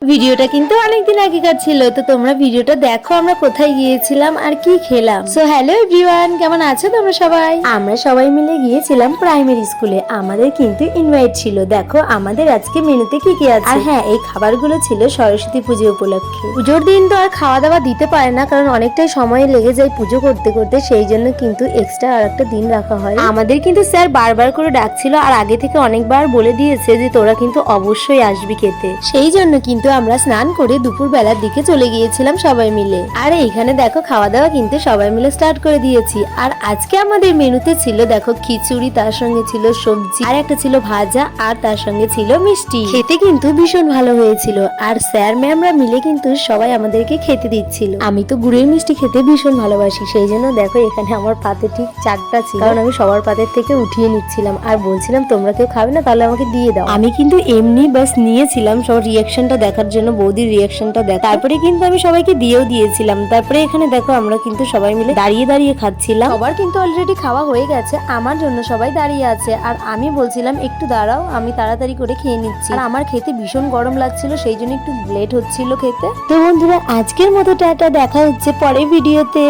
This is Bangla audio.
ভিডিওটা কিন্তু অনেকদিন আগেকার ছিল, তো তোমরা ভিডিওটা দেখো আমরা কোথায় গিয়েছিলাম আর কি খেলাম। সো হ্যালো এভরিওয়ান, কেমন আছো তোমরা সবাই? আমরা সবাই মিলে গিয়েছিলাম প্রাইমারি স্কুলে। আমাদের কিন্তু ইনভাইট ছিল। দেখো আমাদের আজকে মেনুতে কি কি আছে। আর হ্যাঁ, এই খাবারগুলো ছিল সরস্বতী পুজো উপলক্ষে। পুজোর দিন তো আর খাওয়া দাওয়া দিতে পারে না, কারণ অনেকটাই সময় লেগে যায় পুজো করতে করতে, সেই জন্য কিন্তু এক্সট্রা আর একটা দিন রাখা হয়। আমাদের কিন্তু স্যার বারবার করে ডাকছিল আর আগে থেকে অনেকবার বলে দিয়েছে যে তোরা কিন্তু অবশ্যই আসবি খেতে। সেই জন্য কিন্তু আমরা স্নান করে দুপুর বেলার দিকে চলে গিয়েছিলাম সবাই মিলে। আর এইখানে দেখো খাওয়া দাওয়া কিন্তু সবাই মিলে স্টার্ট করে দিয়েছি। আর আজকে আমাদের মেনুতে ছিল দেখো খিচুড়ি, তার সঙ্গে ছিল সবজি, আর একটা ছিল ভাজা, আর তার সঙ্গে ছিল মিষ্টি। খেতে কিন্তু ভীষণ ভালো হয়েছিল। আর স্যার ম্যামরা মিলে কিন্তু সবাই আমাদেরকে খেতে দিচ্ছিল। আমি তো গুড়ের মিষ্টি খেতে ভীষণ ভালোবাসি, সেই জন্য দেখো এখানে আমার পাতে ঠিক 4টা ছিল, কারণ আমি সবার পাতের থেকে উঠিয়ে নিচ্ছিলাম আর বলছিলাম তোমরা কেউ খাবে না তাহলে আমাকে দিয়ে দাও। আমি কিন্তু এমনি বাস নিয়েছিলাম সবার রিয়াকশনটা দেখার জন্য, বৌদির রিয়াকশনটা দেখ, তারপরে কিন্তু আমি সবাইকে দিয়েও দিয়েছিলাম। তারপরে এখানে দেখো আমরা কিন্তু সবাই মিলে দাঁড়িয়ে দাঁড়িয়ে খাচ্ছিলাম। সবার কিন্তু অলরেডি খাওয়া হয়ে গেছে, আমার জন্য সবাই দাঁড়িয়ে আছে। আর আমি বলছিলাম একটু দাঁড়াও, আমি তাড়াতাড়ি করে খেয়ে নিচ্ছি। আর আমার খেতে ভীষণ গরম লাগছিল, সেই জন্য একটু লেট হচ্ছিল খেতে। তো বন্ধুরা আজকের মতো টাটা, দেখা হচ্ছে পরের ভিডিওতে।